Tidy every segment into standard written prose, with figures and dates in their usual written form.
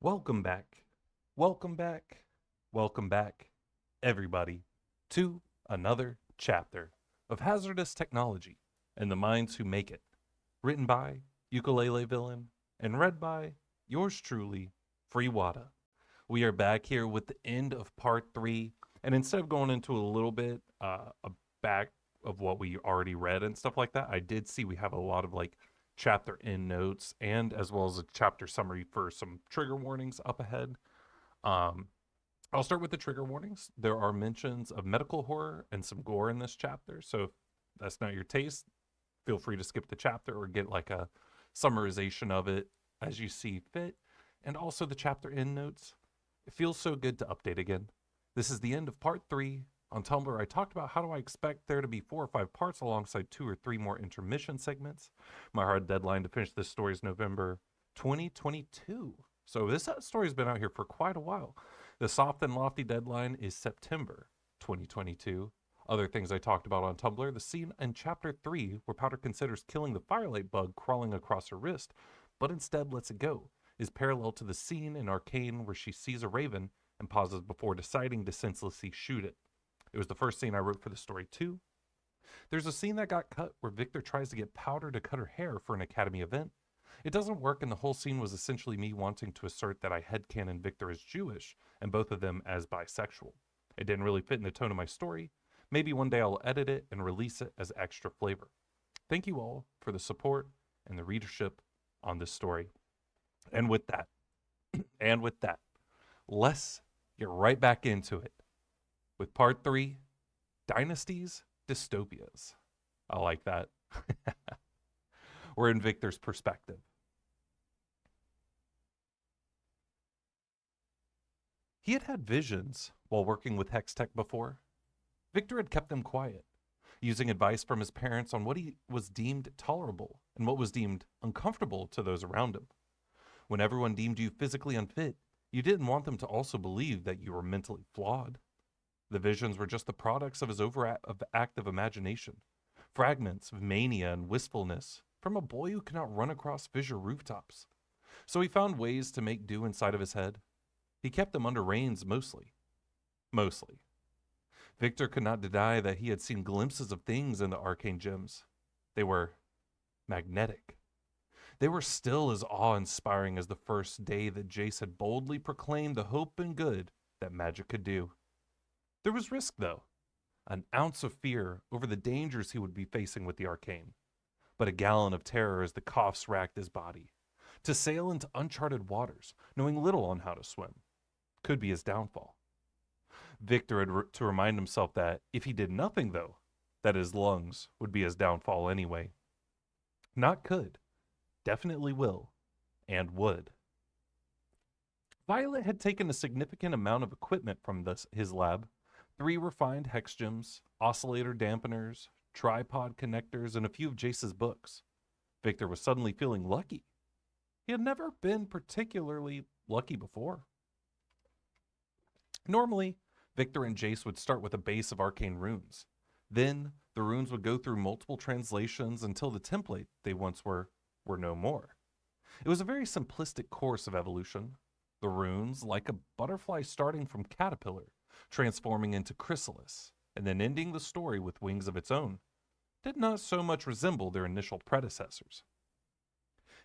Welcome back. Welcome back. Welcome back, everybody, to another chapter of Hazardous Technology and the Minds Who Make It. Written by Ukulele Villain and read by yours truly, Free Wada. We are back here with the end of part three. And instead of going into a little bit a back of what we already read and stuff like that, I did see we have a lot of like chapter end notes and as well as a chapter summary for some trigger warnings up ahead. Um, I'll start with the trigger warnings. There are mentions of medical horror and some gore in this chapter. So if that's not your taste, feel free to skip the chapter or get like a summarization of it as you see fit. And also the chapter end notes. It feels so good to update again. This is the end of part three. On Tumblr, I talked about how do I expect there to be 4 or 5 parts alongside 2 or 3 more intermission segments. My hard deadline to finish this story is November 2022. So this story's been out here for quite a while. The soft and lofty deadline is September 2022. Other things I talked about on Tumblr, the scene in chapter 3 where Powder considers killing the firelight bug crawling across her wrist, but instead lets it go, is parallel to the scene in Arcane where she sees a raven and pauses before deciding to senselessly shoot it. It was the first scene I wrote for the story too. There's a scene that got cut where Victor tries to get Powder to cut her hair for an Academy event. It doesn't work, and the whole scene was essentially me wanting to assert that I headcanon Victor as Jewish and both of them as bisexual. It didn't really fit in the tone of my story. Maybe one day I'll edit it and release it as extra flavor. Thank you all for the support and the readership on this story. And with that, let's get right back into it with part 3, Dynasties, Dystopias. I like that. We're in Victor's perspective. He had had visions while working with Hextech before. Victor had kept them quiet, using advice from his parents on what he was deemed tolerable and what was deemed uncomfortable to those around him. When everyone deemed you physically unfit, you didn't want them to also believe that you were mentally flawed. The visions were just the products of his overactive imagination, fragments of mania and wistfulness from a boy who cannot run across fissure rooftops. So he found ways to make do inside of his head. He kept them under reins mostly. Mostly. Victor could not deny that he had seen glimpses of things in the arcane gems. They were magnetic. They were still as awe-inspiring as the first day that Jace had boldly proclaimed the hope and good that magic could do. There was risk, though, an ounce of fear over the dangers he would be facing with the arcane, but a gallon of terror as the coughs racked his body. To sail into uncharted waters, knowing little on how to swim, could be his downfall. Victor had to remind himself that if he did nothing, though, that his lungs would be his downfall anyway. Not could, definitely will, and would. Violet had taken a significant amount of equipment from his lab. 3 refined hex gems, oscillator dampeners, tripod connectors, and a few of Jace's books. Victor was suddenly feeling lucky. He had never been particularly lucky before. Normally, Victor and Jace would start with a base of arcane runes. Then, the runes would go through multiple translations until the template they once were no more. It was a very simplistic course of evolution. The runes, like a butterfly starting from caterpillar, transforming into chrysalis, and then ending the story with wings of its own, did not so much resemble their initial predecessors.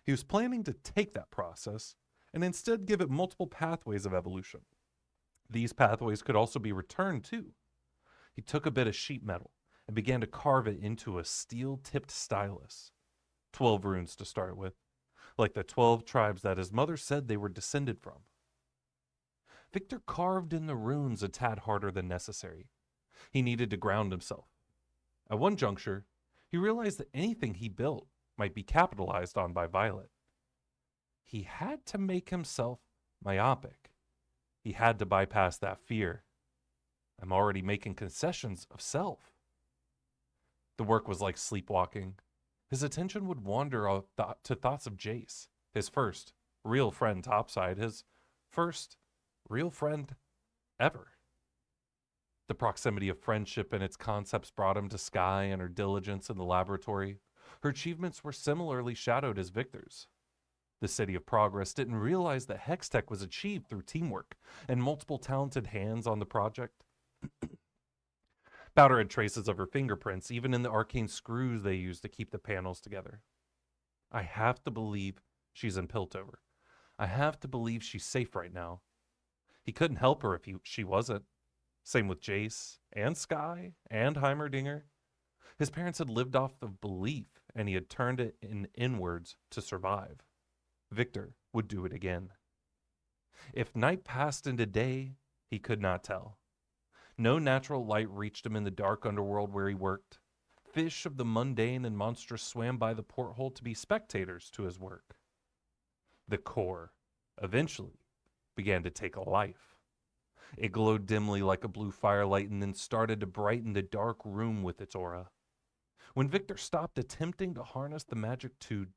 He was planning to take that process and instead give it multiple pathways of evolution. These pathways could also be returned too. He took a bit of sheet metal and began to carve it into a steel-tipped stylus. 12 runes to start with, like the 12 tribes that his mother said they were descended from. Victor carved in the runes a tad harder than necessary. He needed to ground himself. At one juncture, he realized that anything he built might be capitalized on by Violet. He had to make himself myopic. He had to bypass that fear. I'm already making concessions of self. The work was like sleepwalking. His attention would wander to thoughts of Jace, his first real friend topside, his first real friend ever. The proximity of friendship and its concepts brought him to Sky and her diligence in the laboratory. Her achievements were similarly shadowed as Victor's. The City of Progress didn't realize that Hextech was achieved through teamwork and multiple talented hands on the project. Powder had traces of her fingerprints, even in the arcane screws they used to keep the panels together. I have to believe she's in Piltover. I have to believe she's safe right now. He couldn't help her if she wasn't. Same with Jace, and Sky, and Heimerdinger. His parents had lived off of belief, and he had turned it inwards to survive. Victor would do it again. If night passed into day, he could not tell. No natural light reached him in the dark underworld where he worked. Fish of the mundane and monstrous swam by the porthole to be spectators to his work. The core, eventually, began to take life. It glowed dimly like a blue firelight and then started to brighten the dark room with its aura. When Victor stopped attempting to harness the magic to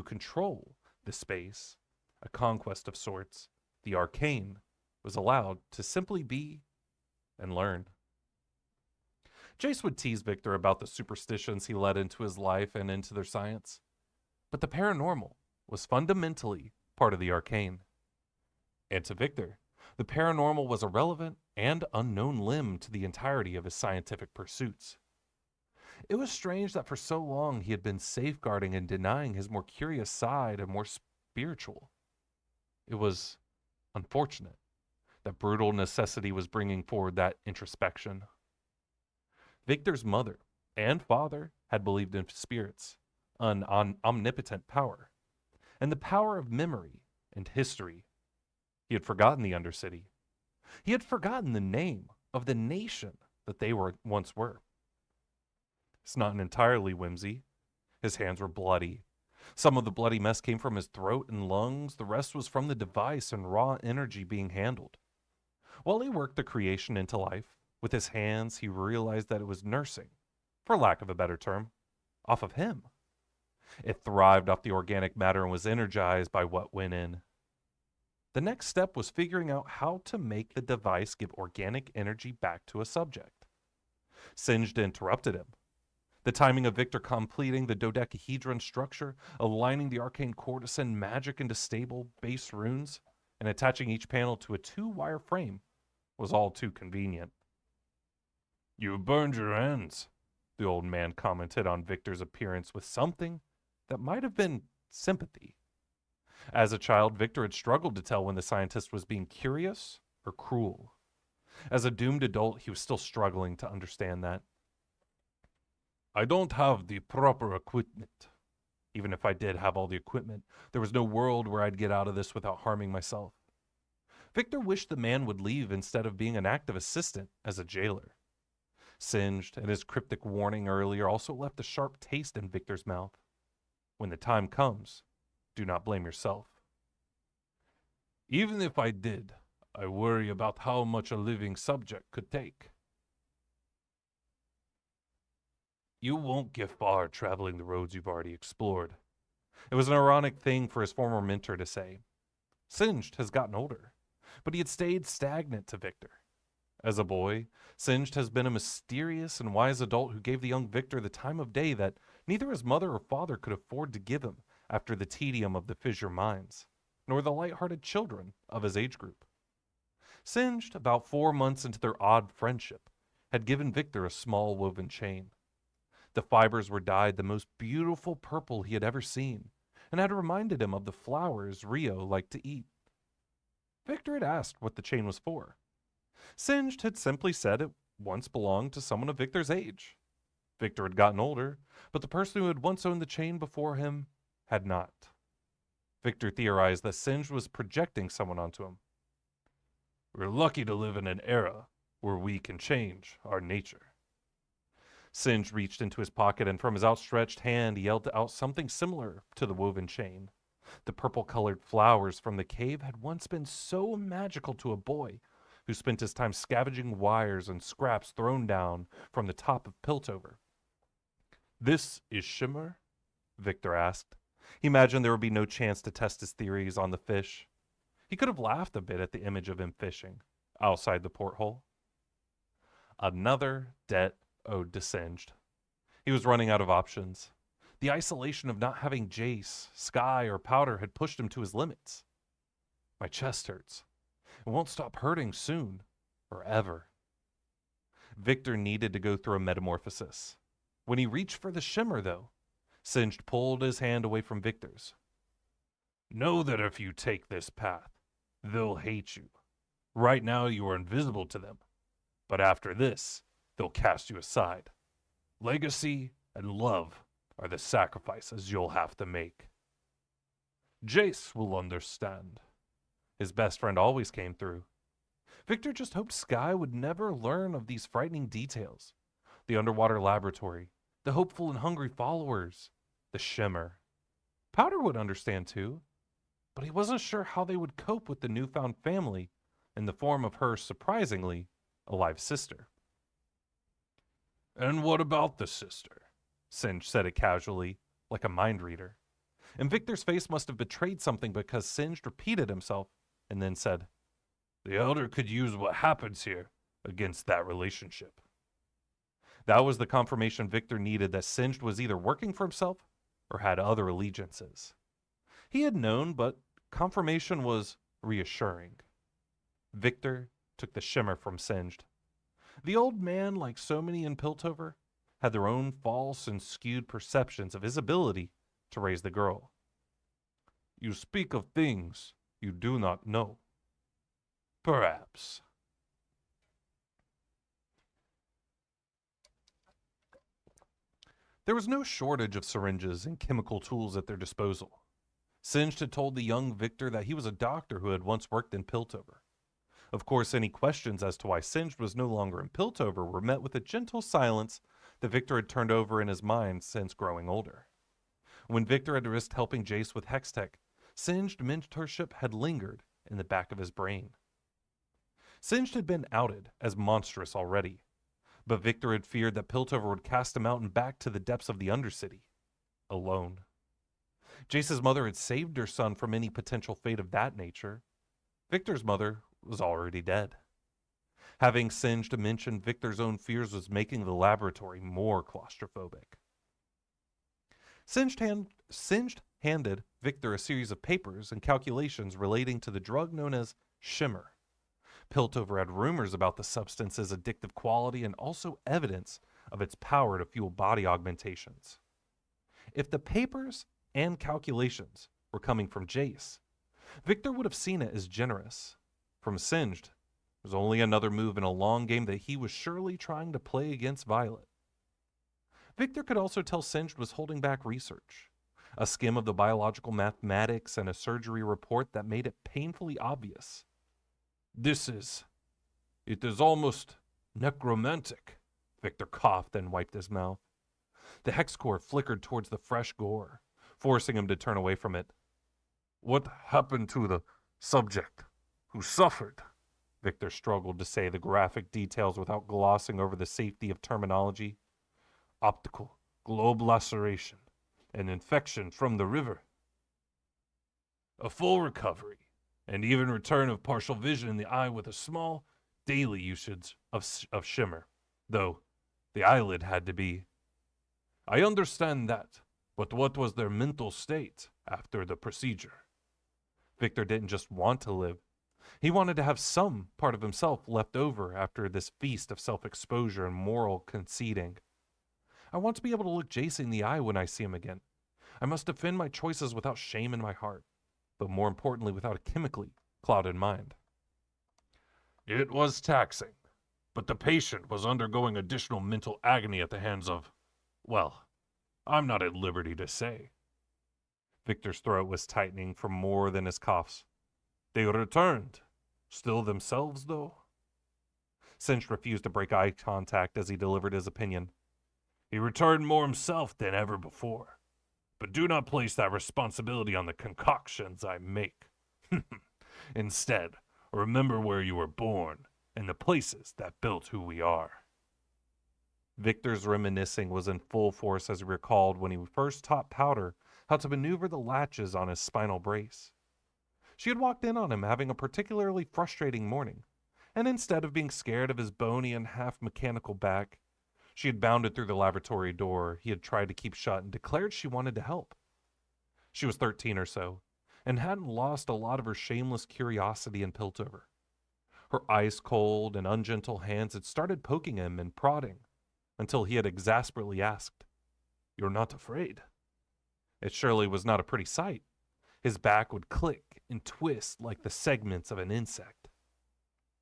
control the space, a conquest of sorts, the Arcane was allowed to simply be and learn. Jace would tease Victor about the superstitions he let into his life and into their science, but the paranormal was fundamentally part of the Arcane. And to Victor, the paranormal was a relevant and unknown limb to the entirety of his scientific pursuits. It was strange that for so long he had been safeguarding and denying his more curious side and more spiritual. It was unfortunate that brutal necessity was bringing forward that introspection. Victor's mother and father had believed in spirits, an omnipotent power, and the power of memory and history. He had forgotten the Undercity. He had forgotten the name of the nation that they once were. It's not entirely whimsy. His hands were bloody. Some of the bloody mess came from his throat and lungs. The rest was from the device and raw energy being handled. While he worked the creation into life, with his hands, he realized that it was nursing, for lack of a better term, off of him. It thrived off the organic matter and was energized by what went in. The next step was figuring out how to make the device give organic energy back to a subject. Singed interrupted him. The timing of Victor completing the dodecahedron structure, aligning the arcane core to send magic into stable base runes, and attaching each panel to a 2-wire frame was all too convenient. "You burned your hands," the old man commented on Victor's appearance with something that might have been sympathy. As a child, Victor had struggled to tell when the scientist was being curious or cruel. As a doomed adult, he was still struggling to understand that. "I don't have the proper equipment. Even if I did have all the equipment, there was no world where I'd get out of this without harming myself." Victor wished the man would leave instead of being an active assistant as a jailer. Singed and his cryptic warning earlier also left a sharp taste in Victor's mouth. When the time comes, do not blame yourself. "Even if I did, I worry about how much a living subject could take." "You won't get far traveling the roads you've already explored." It was an ironic thing for his former mentor to say. Singed has gotten older, but he had stayed stagnant to Victor. As a boy, Singed has been a mysterious and wise adult who gave the young Victor the time of day that neither his mother or father could afford to give him after the tedium of the fissure mines, nor the light-hearted children of his age group. Singed, about 4 months into their odd friendship, had given Victor a small woven chain. The fibers were dyed the most beautiful purple he had ever seen, and had reminded him of the flowers Rio liked to eat. Victor had asked what the chain was for. Singed had simply said it once belonged to someone of Victor's age. Victor had gotten older, but the person who had once owned the chain before him had not. Victor theorized that Singed was projecting someone onto him. "We're lucky to live in an era where we can change our nature." Singed reached into his pocket, and from his outstretched hand he yelled out something similar to the woven chain. The purple-colored flowers from the cave had once been so magical to a boy who spent his time scavenging wires and scraps thrown down from the top of Piltover. "This is Shimmer?" Victor asked. He imagined there would be no chance to test his theories on the fish. He could have laughed a bit at the image of him fishing outside the porthole. Another debt owed to Singed. He was running out of options. The The isolation of not having Jace, Sky, or Powder had pushed him to his limits. My chest hurts. It won't stop hurting soon, or ever. Victor needed to go through a metamorphosis. When he reached for the shimmer, though, Singed pulled his hand away from Victor's. Know that if you take this path, they'll hate you. Right now you are invisible to them, but after this, they'll cast you aside. Legacy and love are the sacrifices you'll have to make. Jace will understand. His best friend always came through. Victor just hoped Sky would never learn of these frightening details. The underwater laboratory, the hopeful and hungry followers, the shimmer. Powder would understand too, but he wasn't sure how they would cope with the newfound family in the form of her surprisingly alive sister. And what about the sister? Singe said it casually, like a mind reader. And Victor's face must have betrayed something because Singed repeated himself and then said, The Elder could use what happens here against that relationship. That was the confirmation Victor needed that Singed was either working for himself or had other allegiances. He had known, but confirmation was reassuring. Victor took the shimmer from Singed. The old man, like so many in Piltover, had their own false and skewed perceptions of his ability to raise the girl. You speak of things you do not know. Perhaps. There was no shortage of syringes and chemical tools at their disposal. Singed had told the young Victor that he was a doctor who had once worked in Piltover. Of course, any questions as to why Singed was no longer in Piltover were met with a gentle silence that Victor had turned over in his mind since growing older. When Victor had risked helping Jace with Hextech, Singed mentorship had lingered in the back of his brain. Singed had been outed as monstrous already, but Victor had feared that Piltover would cast him out and back to the depths of the Undercity, alone. Jace's mother had saved her son from any potential fate of that nature. Victor's mother was already dead. Having Singed mention Victor's own fears was making the laboratory more claustrophobic. Singed handed Victor a series of papers and calculations relating to the drug known as Shimmer. Piltover had rumors about the substance's addictive quality and also evidence of its power to fuel body augmentations. If the papers and calculations were coming from Jace, Victor would have seen it as generous. From Singed, it was only another move in a long game that he was surely trying to play against Violet. Victor could also tell Singed was holding back research, a skim of the biological mathematics and a surgery report that made it painfully obvious. It is almost necromantic, Victor coughed and wiped his mouth. The hex core flickered towards the fresh gore, forcing him to turn away from it. What happened to the subject who suffered? Victor struggled to say the graphic details without glossing over the safety of terminology. Optical globe laceration, an infection from the river. A full recovery, and even return of partial vision in the eye with a small daily usage of shimmer, though the eyelid had to be. I understand that, but what was their mental state after the procedure? Victor didn't just want to live. He wanted to have some part of himself left over after this feast of self-exposure and moral conceding. I want to be able to look Jace in the eye when I see him again. I must defend my choices without shame in my heart, but more importantly, without a chemically clouded mind. It was taxing, but the patient was undergoing additional mental agony at the hands of, well, I'm not at liberty to say. Victor's throat was tightening from more than his coughs. They returned. Still themselves, though? Singed refused to break eye contact as he delivered his opinion. He returned more himself than ever before. But do not place that responsibility on the concoctions I make. Instead, remember where you were born and the places that built who we are. Victor's reminiscing was in full force as he recalled when he first taught Powder how to maneuver the latches on his spinal brace. She had walked in on him having a particularly frustrating morning, and instead of being scared of his bony and half-mechanical back, She had bounded through the laboratory door he had tried to keep shut and declared she wanted to help. She was 13 or so, and hadn't lost a lot of her shameless curiosity in Piltover. Her ice-cold and ungentle hands had started poking him and prodding, until he had exasperately asked, "You're not afraid?" It surely was not a pretty sight. His back would click and twist like the segments of an insect.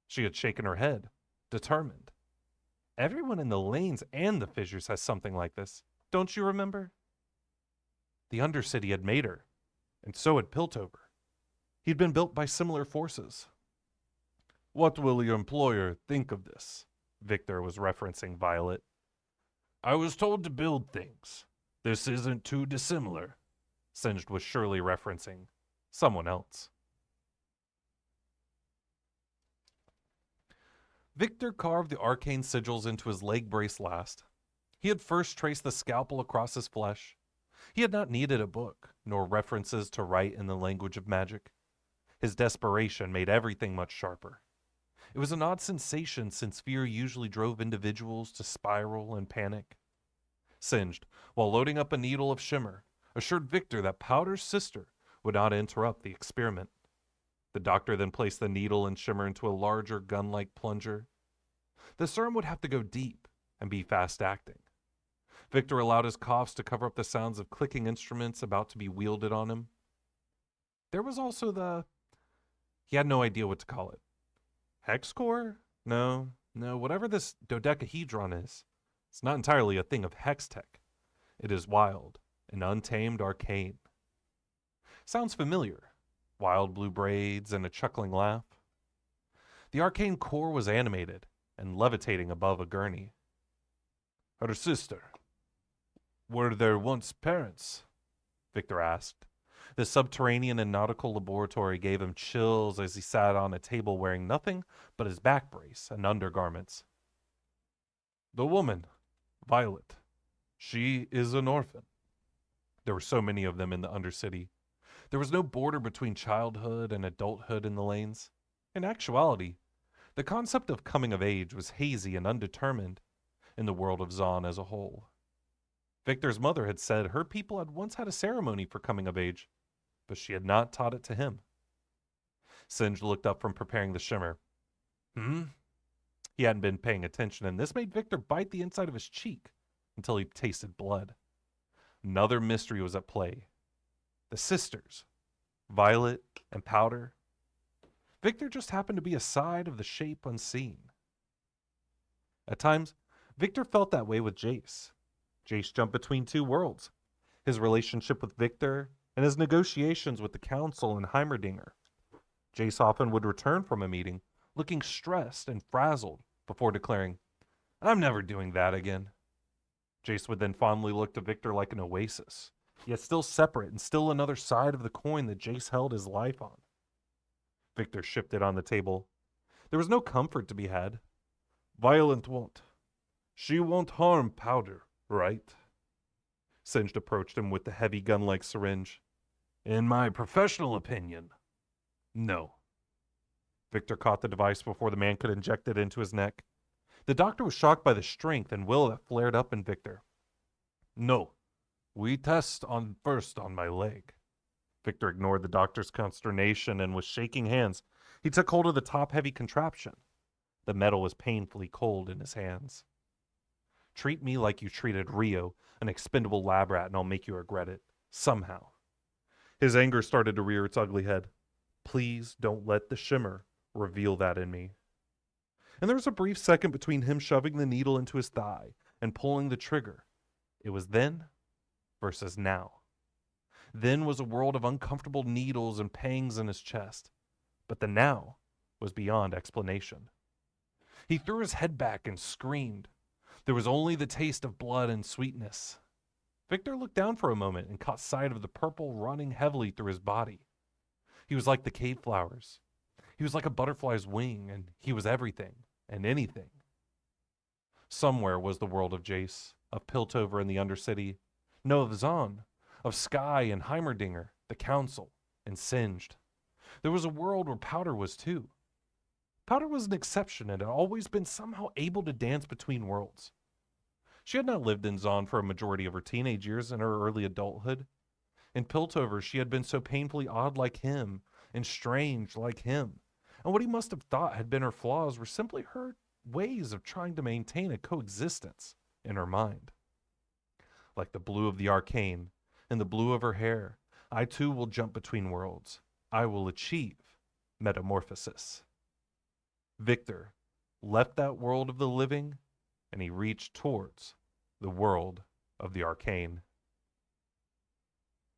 She had shaken her head, determined. Everyone in the lanes and the fissures has something like this. Don't you remember? The Undercity had made her, and so had Piltover. He'd been built by similar forces. "What will your employer think of this?" Victor was referencing Violet. "I was told to build things. This isn't too dissimilar." Singed was surely referencing someone else. Victor carved the arcane sigils into his leg brace last. He had first traced the scalpel across his flesh. He had not needed a book, nor references to write in the language of magic. His desperation made everything much sharper. It was an odd sensation since fear usually drove individuals to spiral and panic. Singed, while loading up a needle of shimmer, assured Victor that Powder's sister would not interrupt the experiment. The doctor then placed the needle and shimmer into a larger gun-like plunger. The serum would have to go deep and be fast-acting. Victor allowed his coughs to cover up the sounds of clicking instruments about to be wielded on him. There was also he had no idea what to call it. Hex core? No, whatever this dodecahedron is, it's not entirely a thing of hex tech. It is wild and untamed arcane. Sounds familiar. Wild blue braids and a chuckling laugh. The arcane core was animated and levitating above a gurney. "Her sister. Were there once parents?" Victor asked. The subterranean and nautical laboratory gave him chills as he sat on a table wearing nothing but his back brace and undergarments. "The woman, Violet. She is an orphan." There were so many of them in the Undercity. There was no border between childhood and adulthood in the lanes. In actuality, the concept of coming of age was hazy and undetermined in the world of Zon as a whole. Victor's mother had said her people had once had a ceremony for coming of age, but she had not taught it to him. Singed looked up from preparing the shimmer. He hadn't been paying attention, and this made Victor bite the inside of his cheek until he tasted blood. Another mystery was at play. The sisters, Violet and Powder. Victor just happened to be a side of the shape unseen. At times, Victor felt that way with Jace. Jace jumped between two worlds, his relationship with Victor and his negotiations with the Council and Heimerdinger. Jace often would return from a meeting, looking stressed and frazzled, before declaring, "I'm never doing that again." Jace would then fondly look to Victor like an oasis, yet still separate and still another side of the coin that Jace held his life on. Victor shifted on the table. There was no comfort to be had. "Violet won't. She won't harm Powder, right?" Singed approached him with the heavy gun-like syringe. "In my professional opinion, no." Victor caught the device before the man could inject it into his neck. The doctor was shocked by the strength and will that flared up in Victor. "No. We test first on my leg." Victor ignored the doctor's consternation and with shaking hands, he took hold of the top-heavy contraption. The metal was painfully cold in his hands. "Treat me like you treated Rio, an expendable lab rat, and I'll make you regret it. Somehow." His anger started to rear its ugly head. "Please don't let the shimmer reveal that in me." And there was a brief second between him shoving the needle into his thigh and pulling the trigger. It was then versus now. Then was a world of uncomfortable needles and pangs in his chest. But the now was beyond explanation. He threw his head back and screamed. There was only the taste of blood and sweetness. Victor looked down for a moment and caught sight of the purple running heavily through his body. He was like the cave flowers. He was like a butterfly's wing, and he was everything and anything. Somewhere was the world of Jace, of Piltover and the Undercity. No, of Zon, of Sky and Heimerdinger, the Council, and Singed. There was a world where Powder was too. Powder was an exception and had always been somehow able to dance between worlds. She had not lived in Zon for a majority of her teenage years and her early adulthood. In Piltover, she had been so painfully odd like him and strange like him. And what he must have thought had been her flaws were simply her ways of trying to maintain a coexistence in her mind. Like the blue of the Arcane and the blue of her hair, I too will jump between worlds. I will achieve metamorphosis. Victor left that world of the living and he reached towards the world of the Arcane.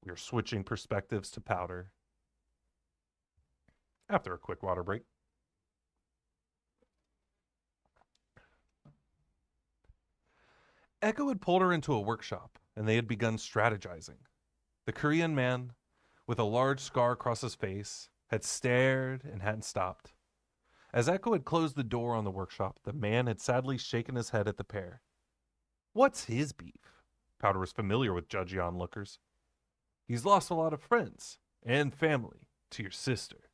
We are switching perspectives to Powder after a quick water break. Echo had pulled her into a workshop, and they had begun strategizing. The Korean man, with a large scar across his face, had stared and hadn't stopped. As Echo had closed the door on the workshop, the man had sadly shaken his head at the pair. What's his beef? Powder was familiar with judgy onlookers. He's lost a lot of friends and family to your sister.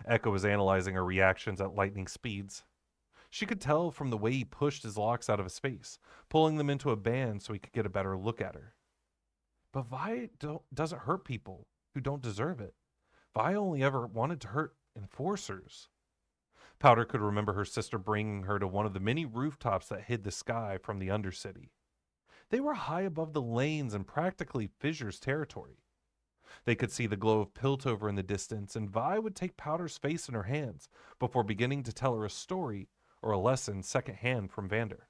Echo was analyzing her reactions at lightning speeds. She could tell from the way he pushed his locks out of his face, pulling them into a band so he could get a better look at her. But Vi doesn't hurt people who don't deserve it. Vi only ever wanted to hurt enforcers. Powder could remember her sister bringing her to one of the many rooftops that hid the sky from the Undercity. They were high above the lanes and practically Fissure's territory. They could see the glow of Piltover in the distance, and Vi would take Powder's face in her hands before beginning to tell her a story or a lesson secondhand from Vander.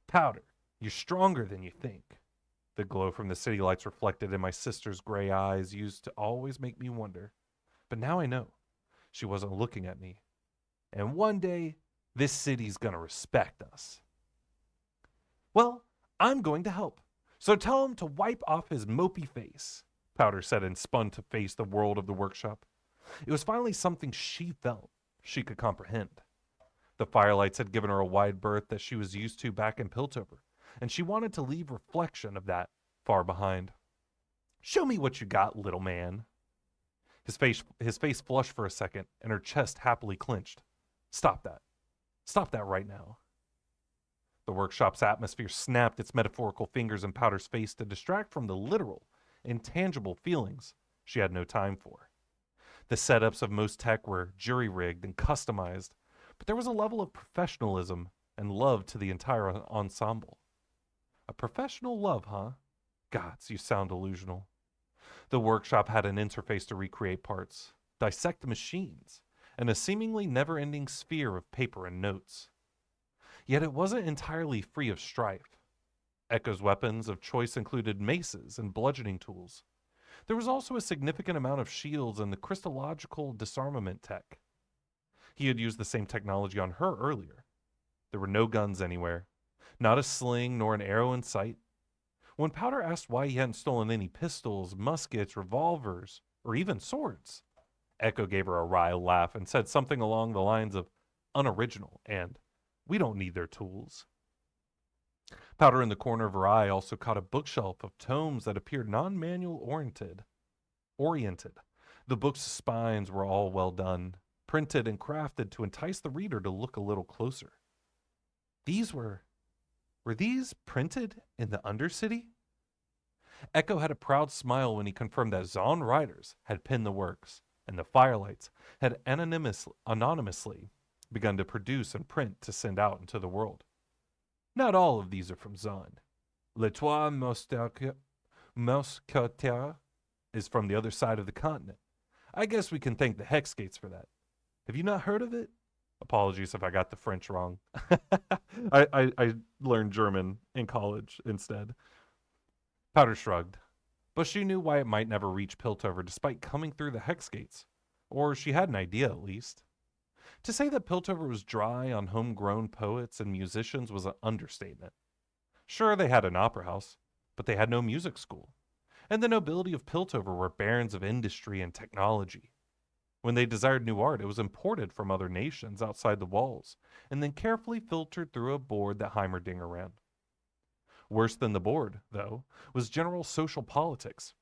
Powder, you're stronger than you think. The glow from the city lights reflected in my sister's gray eyes used to always make me wonder. But now I know. She wasn't looking at me. And one day, this city's gonna respect us. Well, I'm going to help. So tell him to wipe off his mopey face, Powder said and spun to face the world of the workshop. It was finally something she felt she could comprehend. The firelights had given her a wide berth that she was used to back in Piltover, and she wanted to leave reflection of that far behind. Show me what you got, little man. His face flushed for a second, and her chest happily clenched. Stop that. Stop that right now. The workshop's atmosphere snapped its metaphorical fingers in Powder's face to distract from the literal, intangible feelings she had no time for. The setups of most tech were jury-rigged and customized, but there was a level of professionalism and love to the entire ensemble. A professional love, huh? Gods, you sound delusional. The workshop had an interface to recreate parts, dissect machines, and a seemingly never-ending sphere of paper and notes. Yet it wasn't entirely free of strife. Echo's weapons of choice included maces and bludgeoning tools. There was also a significant amount of shields and the crystallological disarmament tech. He had used the same technology on her earlier. There were no guns anywhere, not a sling nor an arrow in sight. When Powder asked why he hadn't stolen any pistols, muskets, revolvers, or even swords, Echo gave her a wry laugh and said something along the lines of unoriginal and we don't need their tools. Powder in the corner of her eye also caught a bookshelf of tomes that appeared non-manual oriented. The book's spines were all well done, printed and crafted to entice the reader to look a little closer. Were these printed in the Undercity? Echo had a proud smile when he confirmed that Zon writers had penned the works, and the Firelights had anonymously begun to produce and print to send out into the world. Not all of these are from Zon. Les Trois Mousquetaires is from the other side of the continent. I guess we can thank the Hexgates for that. Have you not heard of it? Apologies if I got the French wrong. I learned German in college instead. Powder shrugged, but she knew why it might never reach Piltover despite coming through the Hexgates. Or she had an idea, at least. To say that Piltover was dry on homegrown poets and musicians was an understatement. Sure, they had an opera house, but they had no music school. And the nobility of Piltover were barons of industry and technology. When they desired new art, it was imported from other nations outside the walls, and then carefully filtered through a board that Heimerdinger ran. Worse than the board, though, was general social politics.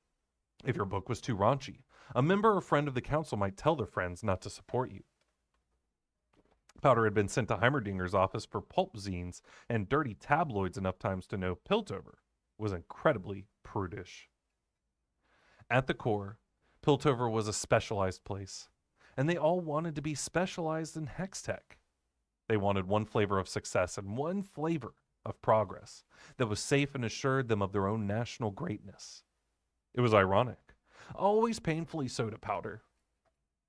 If your book was too raunchy, a member or friend of the council might tell their friends not to support you. Powder had been sent to Heimerdinger's office for pulp zines and dirty tabloids enough times to know Piltover was incredibly prudish. At the core, Piltover was a specialized place, and they all wanted to be specialized in hex tech. They wanted one flavor of success and one flavor of progress that was safe and assured them of their own national greatness. It was ironic, always painfully so to Powder.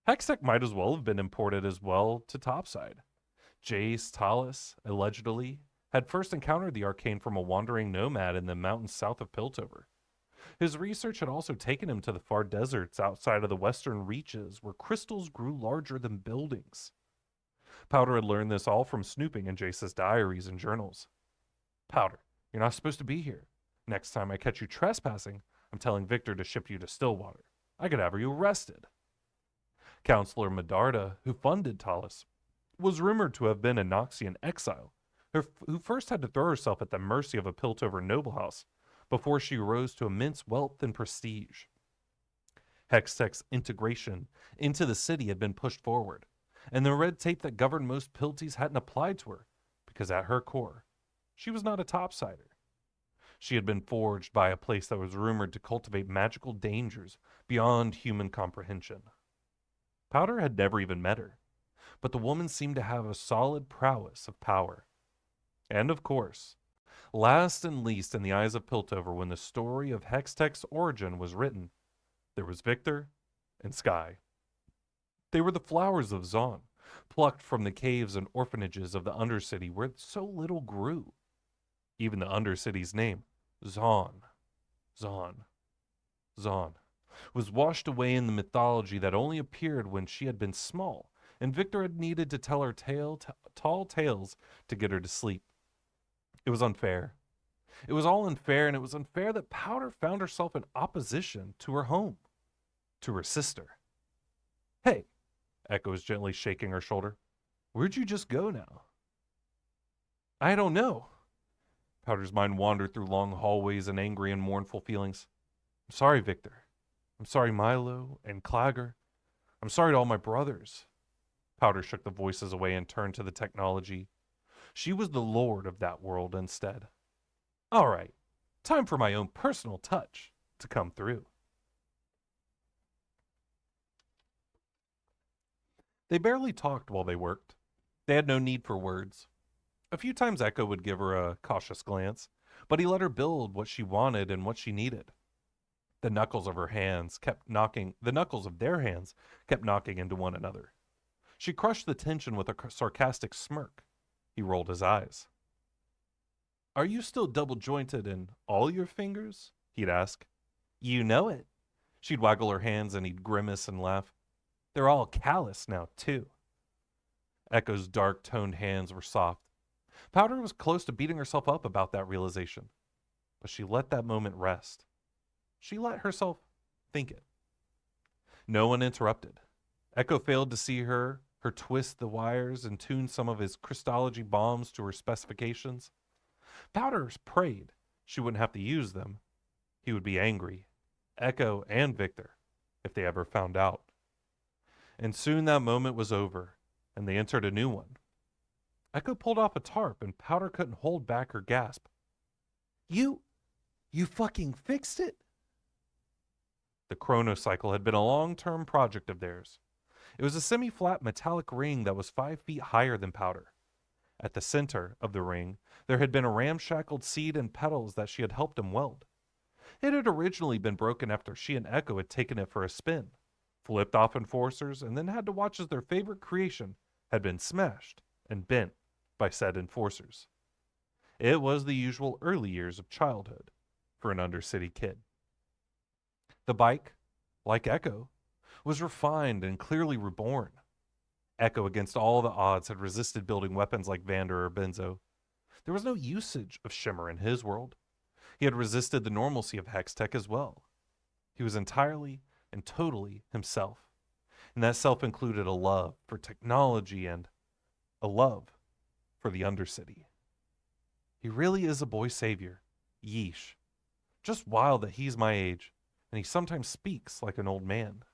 Hextech might as well have been imported as well to Topside. Jace Tallis, allegedly, had first encountered the Arcane from a wandering nomad in the mountains south of Piltover. His research had also taken him to the far deserts outside of the western reaches where crystals grew larger than buildings. Powder had learned this all from snooping in Jace's diaries and journals. Powder, you're not supposed to be here. Next time I catch you trespassing, I'm telling Victor to ship you to Stillwater. I could have you arrested. Counselor Medarda, who funded Tallis, was rumored to have been a Noxian exile, who first had to throw herself at the mercy of a Piltover noble house before she rose to immense wealth and prestige. Hextech's integration into the city had been pushed forward, and the red tape that governed most Pilties hadn't applied to her, because at her core, she was not a topsider. She had been forged by a place that was rumored to cultivate magical dangers beyond human comprehension. Powder had never even met her, but the woman seemed to have a solid prowess of power. And of course, last and least in the eyes of Piltover when the story of Hextech's origin was written, there was Victor and Sky. They were the flowers of Zon, plucked from the caves and orphanages of the Undercity where so little grew. Even the Undercity's name, Zon, was washed away in the mythology that only appeared when she had been small, and Victor had needed to tell her tall tales to get her to sleep. It was unfair. It was all unfair, and it was unfair that Powder found herself in opposition to her home, to her sister. Hey, Echo was gently shaking her shoulder. Where'd you just go now? I don't know. Powder's mind wandered through long hallways and angry and mournful feelings. I'm sorry, Victor. I'm sorry, Milo and Clagger. I'm sorry to all my brothers. Powder shook the voices away and turned to the technology. She was the lord of that world instead. All right, time for my own personal touch to come through. They barely talked while they worked. They had no need for words. A few times Echo would give her a cautious glance, but he let her build what she wanted and what she needed. The knuckles of their hands kept knocking into one another. She crushed the tension with a sarcastic smirk. He rolled his eyes. Are you still double-jointed in all your fingers? He'd ask. You know it. She'd waggle her hands and he'd grimace and laugh. They're all callous now, too. Echo's dark-toned hands were soft. Powder was close to beating herself up about that realization, but she let that moment rest. She let herself think it. No one interrupted. Echo failed to see her twist the wires and tune some of his Christology bombs to her specifications. Powder prayed she wouldn't have to use them. He would be angry, Echo and Victor, if they ever found out. And soon that moment was over, and they entered a new one. Echo pulled off a tarp, and Powder couldn't hold back her gasp. You fucking fixed it? The chronocycle had been a long-term project of theirs. It was a semi-flat metallic ring that was 5 feet higher than Powder. At the center of the ring, there had been a ramshackled seed and petals that she had helped him weld. It had originally been broken after she and Echo had taken it for a spin, flipped off enforcers, and then had to watch as their favorite creation had been smashed and bent by said enforcers. It was the usual early years of childhood for an Undercity kid. The bike, like Echo, was refined and clearly reborn. Echo, against all the odds, had resisted building weapons like Vander or Benzo. There was no usage of Shimmer in his world. He had resisted the normalcy of Hextech as well. He was entirely and totally himself, and that self included a love for technology and a love for the Undercity. He really is a boy savior. Yeesh. Just wild that he's my age, and he sometimes speaks like an old man.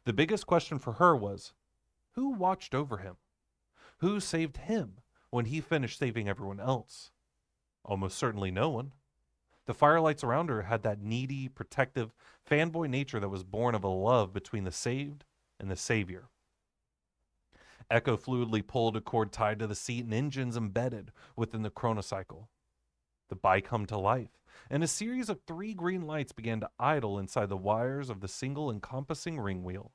The biggest question for her was, who watched over him? Who saved him when he finished saving everyone else? Almost certainly no one. The firelights around her had that needy, protective, fanboy nature that was born of a love between the saved and the savior. Echo fluidly pulled a cord tied to the seat and engines embedded within the chronocycle. The bike hummed to life, and a series of 3 green lights began to idle inside the wires of the single encompassing ring wheel.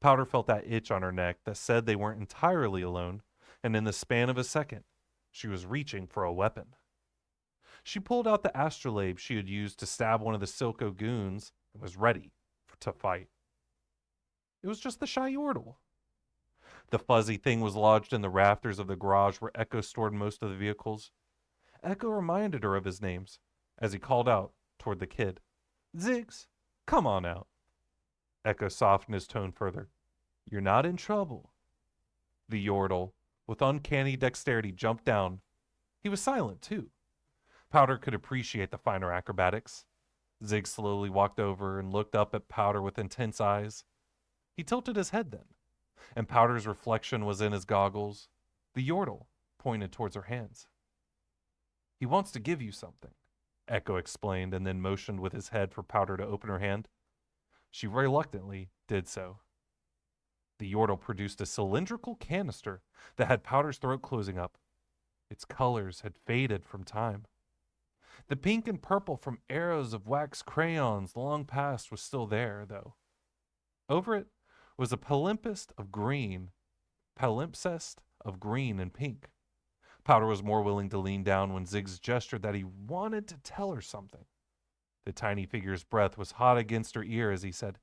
Powder felt that itch on her neck that said they weren't entirely alone, and in the span of a second, she was reaching for a weapon. She pulled out the astrolabe she had used to stab one of the Silco goons and was ready to fight. It was just the shy Yordle. The fuzzy thing was lodged in the rafters of the garage where Echo stored most of the vehicles. Echo reminded her of his names as he called out toward the kid. "Ziggs, come on out." Echo softened his tone further. "You're not in trouble." The Yordle, with uncanny dexterity, jumped down. He was silent, too. Powder could appreciate the finer acrobatics. Ziggs slowly walked over and looked up at Powder with intense eyes. He tilted his head then, and Powder's reflection was in his goggles. The Yordle pointed towards her hands. "He wants to give you something," Echo explained, and then motioned with his head for Powder to open her hand. She reluctantly did so. The Yordle produced a cylindrical canister that had Powder's throat closing up. Its colors had faded from time. The pink and purple from arrows of wax crayons long past was still there, though. Over it was a palimpsest of green and pink. Powder was more willing to lean down when Ziggs gestured that he wanted to tell her something. The tiny figure's breath was hot against her ear as he said,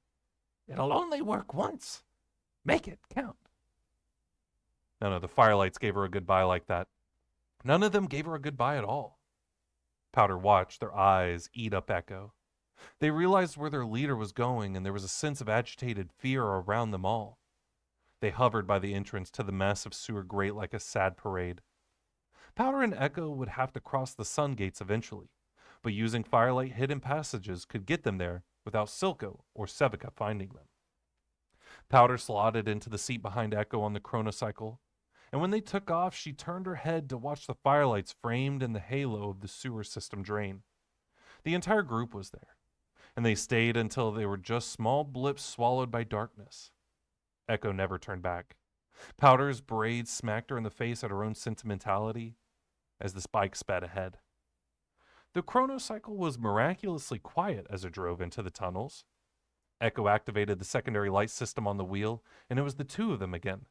"It'll only work once. Make it count." None of the firelights gave her a goodbye like that. None of them gave her a goodbye at all. Powder watched their eyes eat up Echo. They realized where their leader was going, and there was a sense of agitated fear around them all. They hovered by the entrance to the massive sewer grate like a sad parade. Powder and Echo would have to cross the sun gates eventually, but using firelight hidden passages could get them there without Silco or Sevica finding them. Powder slotted into the seat behind Echo on the chronocycle, and when they took off, she turned her head to watch the firelights framed in the halo of the sewer system drain. The entire group was there, and they stayed until they were just small blips swallowed by darkness. Echo never turned back. Powder's braids smacked her in the face at her own sentimentality as the bike sped ahead. The chronocycle was miraculously quiet as it drove into the tunnels. Echo activated the secondary light system on the wheel, and it was the two of them again.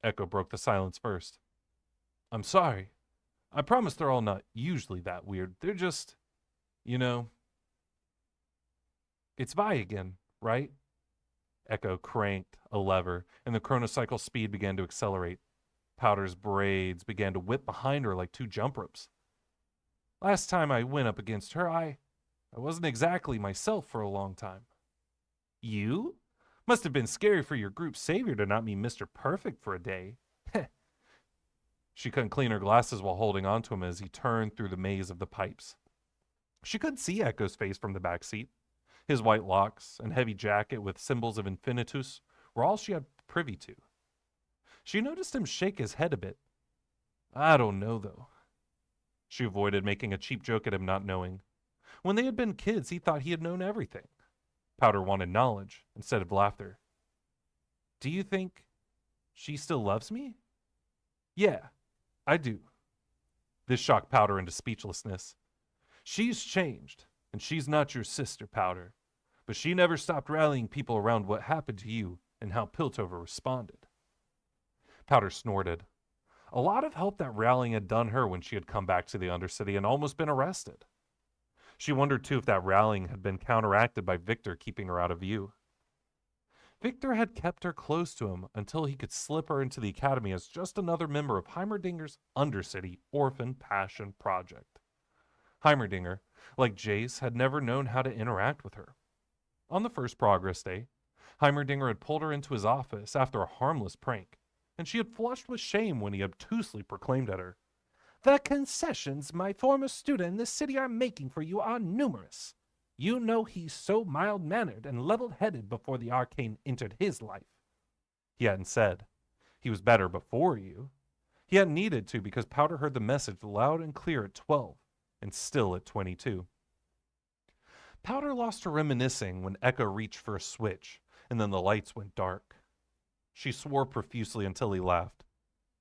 Echo broke the silence first. "I'm sorry. I promise they're all not usually that weird. They're just, it's Vi again, right?" Echo cranked a lever, and the chronocycle speed began to accelerate. Powder's braids began to whip behind her like 2 jump ropes. "Last time I went up against her, I wasn't exactly myself for a long time." "You? Must have been scary for your group's savior to not meet Mr. Perfect for a day." She couldn't clean her glasses while holding on to him as he turned through the maze of the pipes. She could see Echo's face from the back seat. His white locks and heavy jacket with symbols of infinitus were all she had privy to. She noticed him shake his head a bit. "I don't know, though." She avoided making a cheap joke at him not knowing. When they had been kids, he thought he had known everything. Powder wanted knowledge instead of laughter. "Do you think she still loves me?" "Yeah, I do." This shocked Powder into speechlessness. "She's changed, and she's not your sister, Powder. But she never stopped rallying people around what happened to you and how Piltover responded." Powder snorted. A lot of help that rallying had done her when she had come back to the Undercity and almost been arrested. She wondered, too, if that rallying had been counteracted by Victor keeping her out of view. Victor had kept her close to him until he could slip her into the academy as just another member of Heimerdinger's Undercity Orphan Passion Project. Heimerdinger, like Jace, had never known how to interact with her. On the first progress day, Heimerdinger had pulled her into his office after a harmless prank, and she had flushed with shame when he obtusely proclaimed at her, "The concessions my former student in this city are making for you are numerous. You know he's so mild-mannered and level-headed before the Arcane entered his life." He hadn't said. He was better before you. He hadn't needed to because Powder heard the message loud and clear at 12 and still at 22. Powder lost her reminiscing when Echo reached for a switch and then the lights went dark. She swore profusely until he laughed.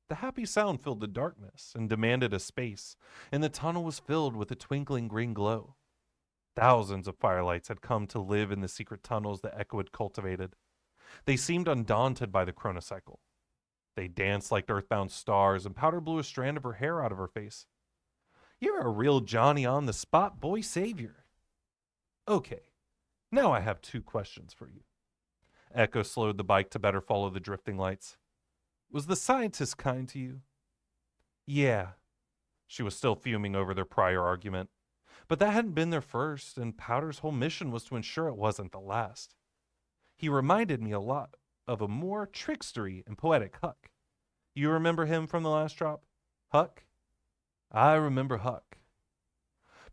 The happy sound filled the darkness and demanded a space, and the tunnel was filled with a twinkling green glow. Thousands of firelights had come to live in the secret tunnels that Echo had cultivated. They seemed undaunted by the chronocycle. They danced like earthbound stars, and Powder blew a strand of her hair out of her face. You're a real Johnny-on-the-spot boy savior. Okay, now I have 2 questions for you. Echo slowed the bike to better follow the drifting lights. Was the scientist kind to you? Yeah. She was still fuming over their prior argument. But that hadn't been their first, and Powder's whole mission was to ensure it wasn't the last. He reminded me a lot of a more trickstery and poetic Huck. You remember him from the last drop? Huck? I remember Huck.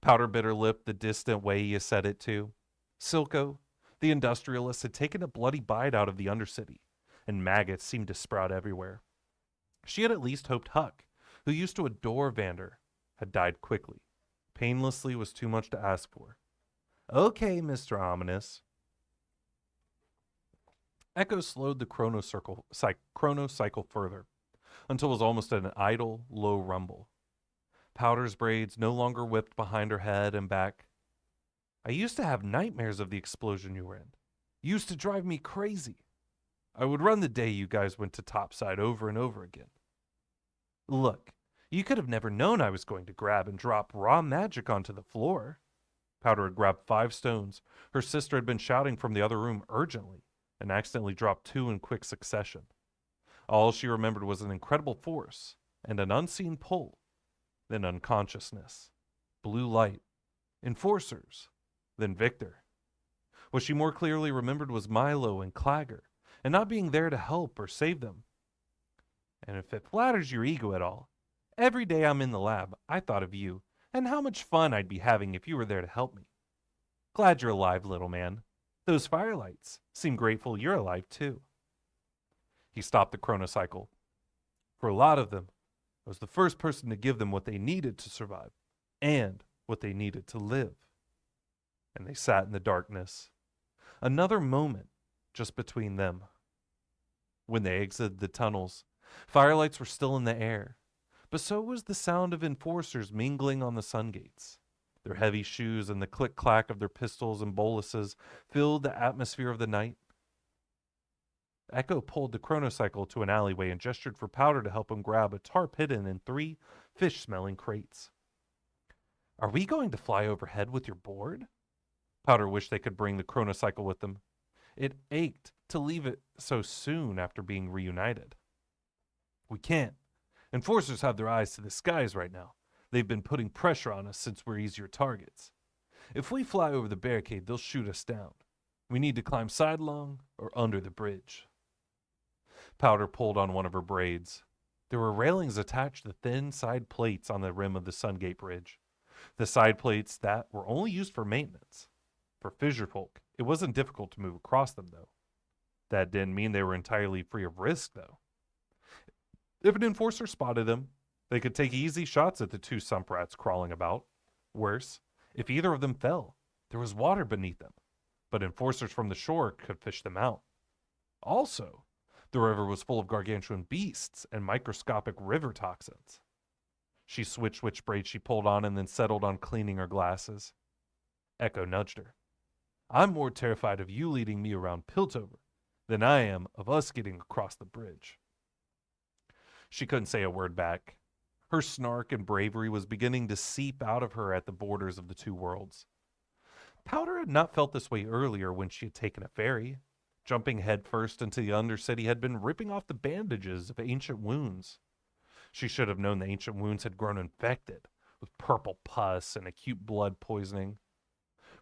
Powder bit her lip the distant way he said it too. Silco, the industrialist, had taken a bloody bite out of the Undercity, and maggots seemed to sprout everywhere. She had at least hoped Huck, who used to adore Vander, had died quickly. Painlessly was too much to ask for. Okay, Mr. Ominous. Echo slowed the chronocycle further, until it was almost an idle, low rumble. Powder's braids no longer whipped behind her head and back. I used to have nightmares of the explosion you were in. Used to drive me crazy. I would run the day you guys went to topside over and over again. Look, you could have never known I was going to grab and drop raw magic onto the floor. Powder had grabbed 5 stones. Her sister had been shouting from the other room urgently, and accidentally dropped 2 in quick succession. All she remembered was an incredible force and an unseen pull, then unconsciousness, blue light, enforcers, then Victor. What she more clearly remembered was Milo and Clagger, and not being there to help or save them. And if it flatters your ego at all, every day I'm in the lab, I thought of you, and how much fun I'd be having if you were there to help me. Glad you're alive, little man. Those firelights seem grateful you're alive, too. He stopped the chronocycle. For a lot of them, I was the first person to give them what they needed to survive, and what they needed to live. And they sat in the darkness. Another moment just between them. When they exited the tunnels, firelights were still in the air, but so was the sound of enforcers mingling on the sun gates. Their heavy shoes and the click-clack of their pistols and boluses filled the atmosphere of the night. Echo pulled the chronocycle to an alleyway and gestured for Powder to help him grab a tarp hidden in 3 fish-smelling crates. Are we going to fly overhead with your board? Powder wished they could bring the chronocycle with them. It ached to leave it so soon after being reunited. We can't. Enforcers have their eyes to the skies right now. They've been putting pressure on us since we're easier targets. If we fly over the barricade, they'll shoot us down. We need to climb sidelong or under the bridge. Powder pulled on one of her braids. There were railings attached to thin side plates on the rim of the Sungate Bridge. The side plates that were only used for maintenance. For fisherfolk, it wasn't difficult to move across them, though. That didn't mean they were entirely free of risk, though. If an enforcer spotted them, they could take easy shots at the 2 sump rats crawling about. Worse, if either of them fell, there was water beneath them, but enforcers from the shore could fish them out. Also, the river was full of gargantuan beasts and microscopic river toxins. She switched which braid she pulled on and then settled on cleaning her glasses. Echo nudged her. I'm more terrified of you leading me around Piltover than I am of us getting across the bridge. She couldn't say a word back. Her snark and bravery was beginning to seep out of her at the borders of the 2 worlds. Powder had not felt this way earlier when she had taken a ferry. Jumping headfirst into the Undercity had been ripping off the bandages of ancient wounds. She should have known the ancient wounds had grown infected with purple pus and acute blood poisoning.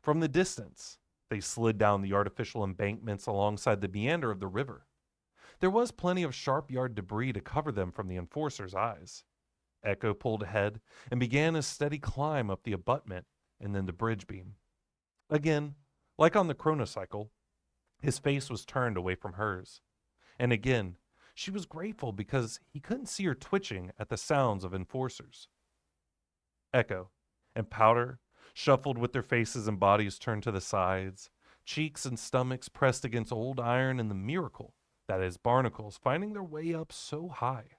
From the distance, they slid down the artificial embankments alongside the meander of the river. There was plenty of sharp-yard debris to cover them from the enforcer's eyes. Echo pulled ahead and began a steady climb up the abutment and then the bridge beam. Again, like on the chronocycle, his face was turned away from hers. And again, She was grateful because he couldn't see her twitching at the sounds of enforcers. Echo and Powder shuffled with their faces and bodies turned to the sides, cheeks and stomachs pressed against old iron in the miracle that is barnacles finding their way up so high.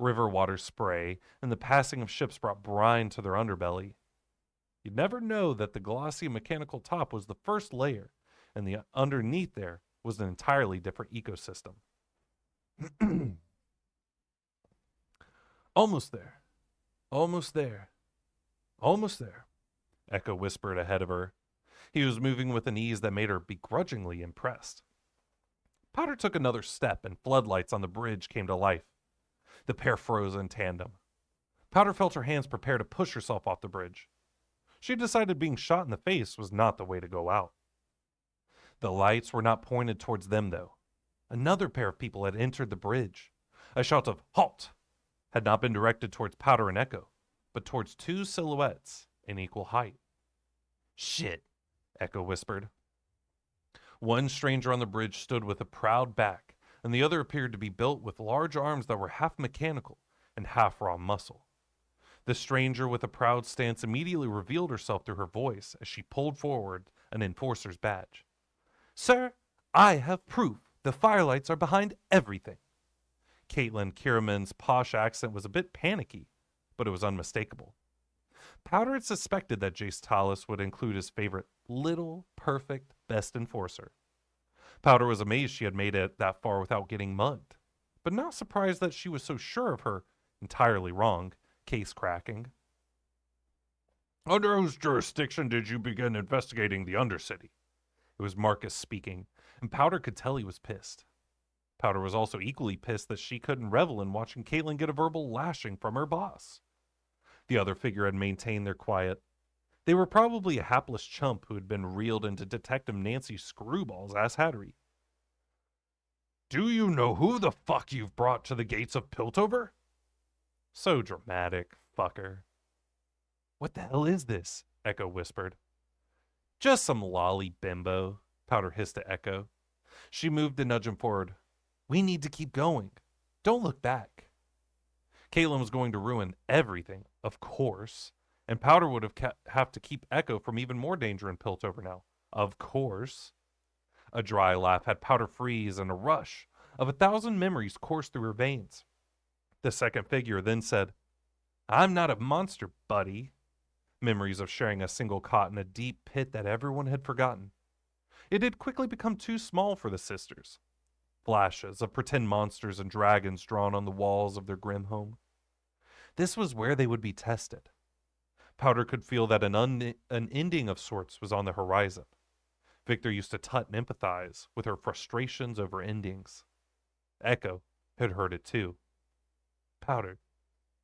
River water spray and the passing of ships brought brine to their underbelly. You'd never know that the glossy mechanical top was the first layer, and the underneath there was an entirely different ecosystem. Almost there. Almost there. Almost there, Echo whispered ahead of her. He was moving with an ease that made her begrudgingly impressed. Powder took another step, and floodlights on the bridge came to life. The pair froze in tandem. Powder felt her hands prepare to push herself off the bridge. She decided being shot in the face was not the way to go out. The lights were not pointed towards them, though. Another pair of people had entered the bridge. A shout of "Halt!" had not been directed towards Powder and Echo, but towards two silhouettes in equal height. "Shit," Echo whispered. One stranger on the bridge stood with a proud back, and the other appeared to be built with large arms that were half mechanical and half raw muscle. The stranger with a proud stance immediately revealed herself through her voice as she pulled forward an enforcer's badge. "Sir, I have proof the firelights are behind everything." Caitlin Kierman's posh accent was a bit panicky, but it was unmistakable. Powder had suspected that Jace Tallis would include his favorite little, perfect, best enforcer. Powder was amazed she had made it that far without getting mugged, but not surprised that she was so sure of her entirely wrong case cracking. "Under whose jurisdiction did you begin investigating the Undercity?" It was Marcus speaking, and Powder could tell he was pissed. Powder was also equally pissed that she couldn't revel in watching Caitlin get a verbal lashing from her boss. The other figure had maintained their quiet. They were probably a hapless chump who had been reeled into Detective Nancy Screwball's ass hattery. "Do you know who the fuck you've brought to the gates of Piltover?" So dramatic, fucker. "What the hell is this?" Echo whispered. "Just some lolly bimbo," Powder hissed to Echo. She moved to nudge him forward. "We need to keep going. Don't look back." Caitlin was going to ruin everything, of course, and Powder would have to keep Echo from even more danger in Piltover now, of course. A dry laugh had Powder freeze, and a rush of 1,000 memories coursed through her veins. The second figure then said, "I'm not a monster, buddy." Memories of sharing a single cot in a deep pit that everyone had forgotten. It had quickly become too small for the sisters. Flashes of pretend monsters and dragons drawn on the walls of their grim home. This was where they would be tested. Powder could feel that an ending of sorts was on the horizon. Victor used to tut and empathize with her frustrations over endings. Echo had heard it too. "Powder,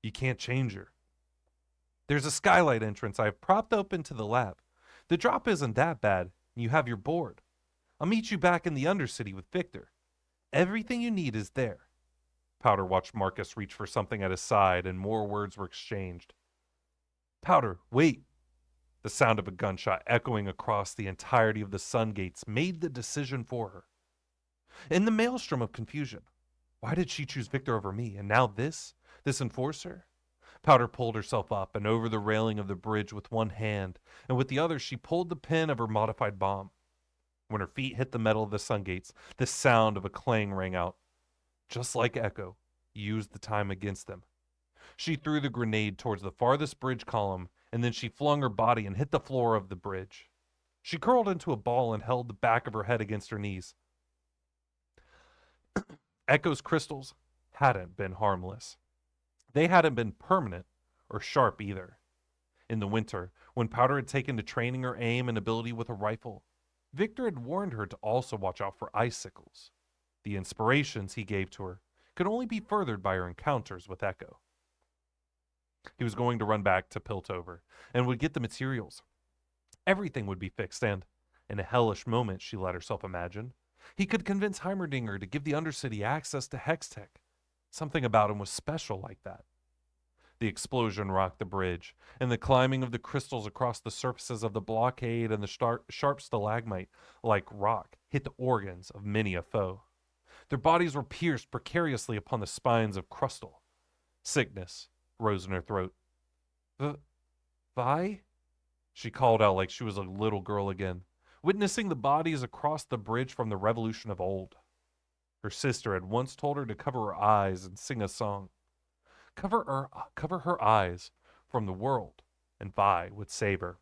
you can't change her." "There's a skylight entrance I have propped open to the lab. The drop isn't that bad, and you have your board. I'll meet you back in the Undercity with Victor. Everything you need is there." Powder watched Marcus reach for something at his side, and more words were exchanged. "Powder, wait!" The sound of a gunshot echoing across the entirety of the sun gates made the decision for her. In the maelstrom of confusion, why did she choose Victor over me, and now this enforcer? Powder pulled herself up and over the railing of the bridge with one hand, and with the other she pulled the pin of her modified bomb. When her feet hit the metal of the sun gates, the sound of a clang rang out. Just like Echo used the time against them. She threw the grenade towards the farthest bridge column, and then she flung her body and hit the floor of the bridge. She curled into a ball and held the back of her head against her knees. Echo's crystals hadn't been harmless. They hadn't been permanent or sharp either. In the winter, when Powder had taken to training her aim and ability with a rifle, Victor had warned her to also watch out for icicles. The inspirations he gave to her could only be furthered by her encounters with Echo. He was going to run back to Piltover and would get the materials. Everything would be fixed, and, in a hellish moment, she let herself imagine, he could convince Heimerdinger to give the Undercity access to Hextech. Something about him was special like that. The explosion rocked the bridge, and the climbing of the crystals across the surfaces of the blockade and the sharp stalagmite, like rock, hit the organs of many a foe. Their bodies were pierced precariously upon the spines of crustal. Sickness rose in her throat. Vi? She called out like she was a little girl again, witnessing the bodies across the bridge from the revolution of old. Her sister had once told her to cover her eyes and sing a song. Cover her eyes from the world, and Vi would save her.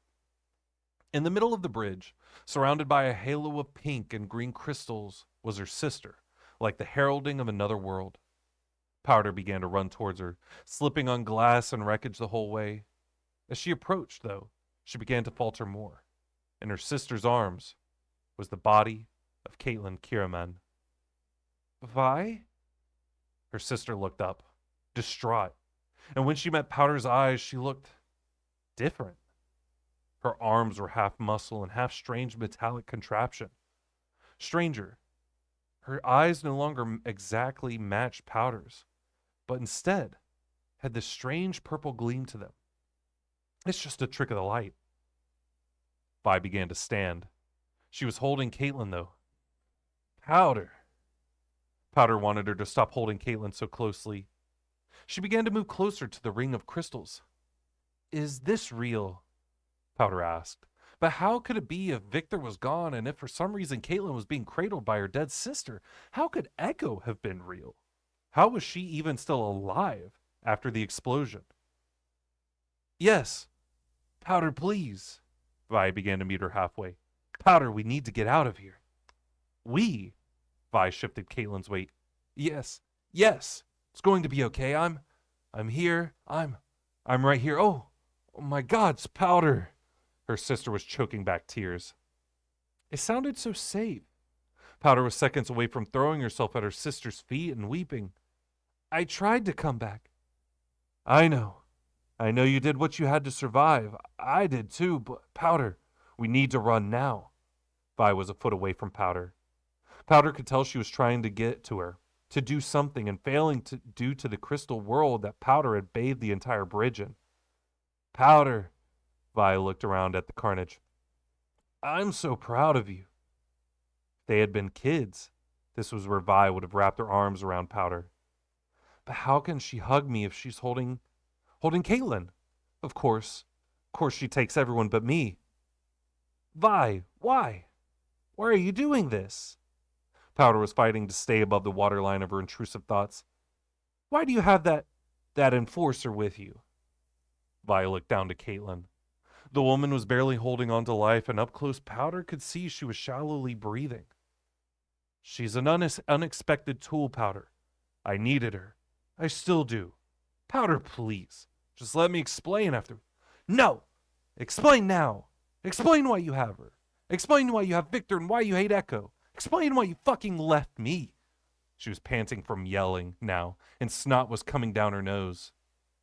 In the middle of the bridge, surrounded by a halo of pink and green crystals, was her sister, like the heralding of another world. Powder began to run towards her, slipping on glass and wreckage the whole way. As she approached, though, she began to falter more. In her sister's arms was the body of Caitlin Kiraman. Vi? Her sister looked up, distraught, and when she met Powder's eyes, she looked different. Her arms were half muscle and half strange metallic contraption. Stranger, her eyes no longer exactly matched Powder's, but instead had this strange purple gleam to them. It's just a trick of the light. Vi began to stand. She was holding Caitlin, though. Powder. Powder wanted her to stop holding Caitlin so closely. She began to move closer to the ring of crystals. Is this real? Powder asked. But how could it be if Victor was gone and if for some reason Caitlin was being cradled by her dead sister? How could Echo have been real? How was she even still alive after the explosion? Yes. Powder, please. Vi began to meet her halfway. Powder, we need to get out of here. We? Vi shifted Caitlin's weight. Yes. It's going to be okay. I'm here. I'm right here. Oh my God, it's Powder. Her sister was choking back tears. It sounded so safe. Powder was seconds away from throwing herself at her sister's feet and weeping. I tried to come back. I know you did what you had to survive. I did too, but Powder, we need to run now. Vi was a foot away from Powder. Powder could tell she was trying to get to her, to do something, and failing to due to the crystal world that Powder had bathed the entire bridge in. Powder, Vi looked around at the carnage. I'm so proud of you. If they had been kids, this was where Vi would have wrapped her arms around Powder. But how can she hug me if she's holding Caitlin? Of course she takes everyone but me. Vi, why? Why are you doing this? Powder was fighting to stay above the waterline of her intrusive thoughts. Why do you have that enforcer with you? Vi looked down to Caitlin. The woman was barely holding on to life, and up close Powder could see she was shallowly breathing. She's an unexpected tool, Powder. I needed her. I still do. Powder, please. Just let me explain after. No! Explain now. Explain why you have her. Explain why you have Victor and why you hate Echo. Explain why you fucking left me. She was panting from yelling now, and snot was coming down her nose.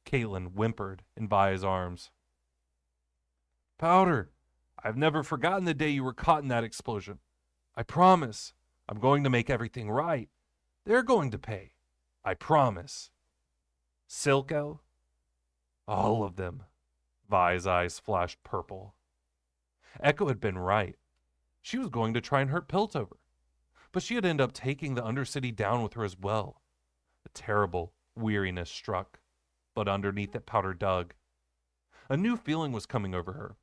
Caitlin whimpered in Vi's arms. Powder, I've never forgotten the day you were caught in that explosion. I promise. I'm going to make everything right. They're going to pay. I promise. Silco? All of them. Vi's eyes flashed purple. Echo had been right. She was going to try and hurt Piltover. But she had ended up taking the Undercity down with her as well. A terrible weariness struck, but underneath it Powder dug. A new feeling was coming over her.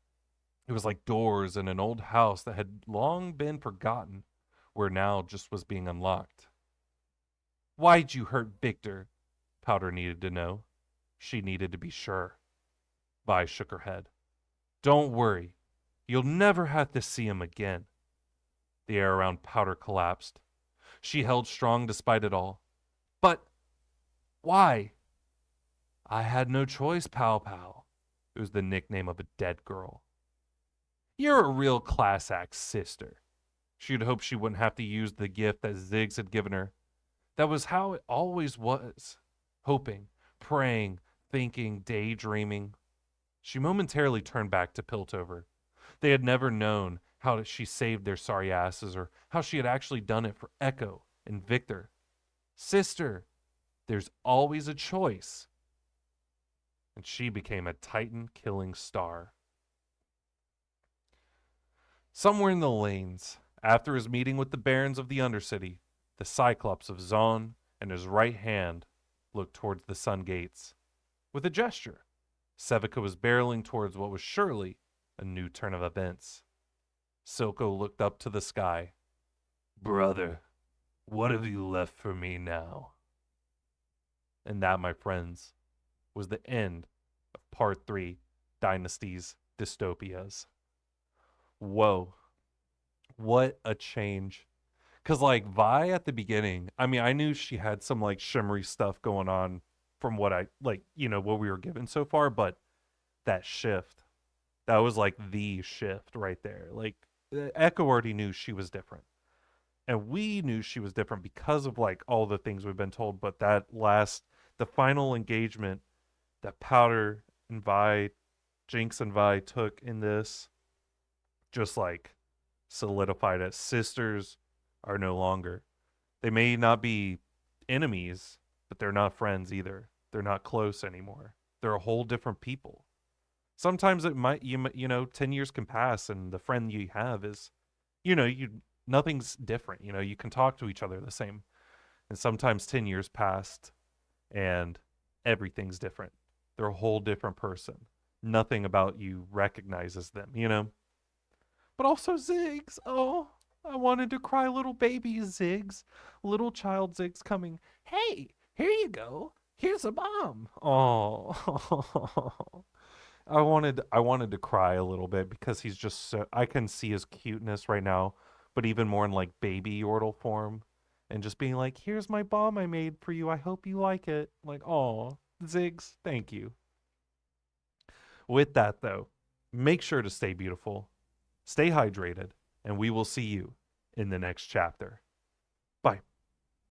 It was like doors in an old house that had long been forgotten, where now just was being unlocked. Why'd you hurt Victor? Powder needed to know. She needed to be sure. Vi shook her head. Don't worry. You'll never have to see him again. The air around Powder collapsed. She held strong despite it all. But why? I had no choice, Pow Pow. It was the nickname of a dead girl. You're a real class act sister. She'd hoped she wouldn't have to use the gift that Ziggs had given her. That was how it always was. Hoping, praying, thinking, daydreaming. She momentarily turned back to Piltover. They had never known how she saved their sorry asses or how she had actually done it for Echo and Victor. Sister, there's always a choice. And she became a Titan-killing star. Somewhere in the lanes, after his meeting with the barons of the Undercity, The Cyclops of Zon and his right hand looked towards the sun gates. With a gesture, Sevica was barreling towards what was surely a new turn of events. Silco looked up to the sky. Brother, what have you left for me now? And that, my friends, was the end of part 3, Dynasties, Dystopias. Whoa. What a change. Because, like, Vi at the beginning, I mean, I knew she had some, like, shimmery stuff going on from what I, like, you know, what we were given so far, but that shift, that was, like, the shift right there. Like, Echo already knew she was different. And we knew she was different because of, like, all the things we've been told, but the final engagement that Powder and Vi, Jinx and Vi took in this, just, like, solidified it. Sisters are no longer. They may not be enemies, but they're not friends either. They're not close anymore. They're a whole different people. Sometimes it might you know 10 years can pass and the friend you have is nothing's different. You can talk to each other the same. And sometimes 10 years passed and everything's different. They're a whole different person. Nothing about you recognizes them. But also Ziggs. Oh, I wanted to cry. Little baby Ziggs. Little child Ziggs coming. Hey, here you go. Here's a bomb. Oh. I wanted to cry a little bit because he's just so, I can see his cuteness right now, but even more in like baby Yordle form and just being like, here's my bomb I made for you. I hope you like it. Like, oh, Ziggs, thank you. With that though, make sure to stay beautiful, stay hydrated, and we will see you in the next chapter.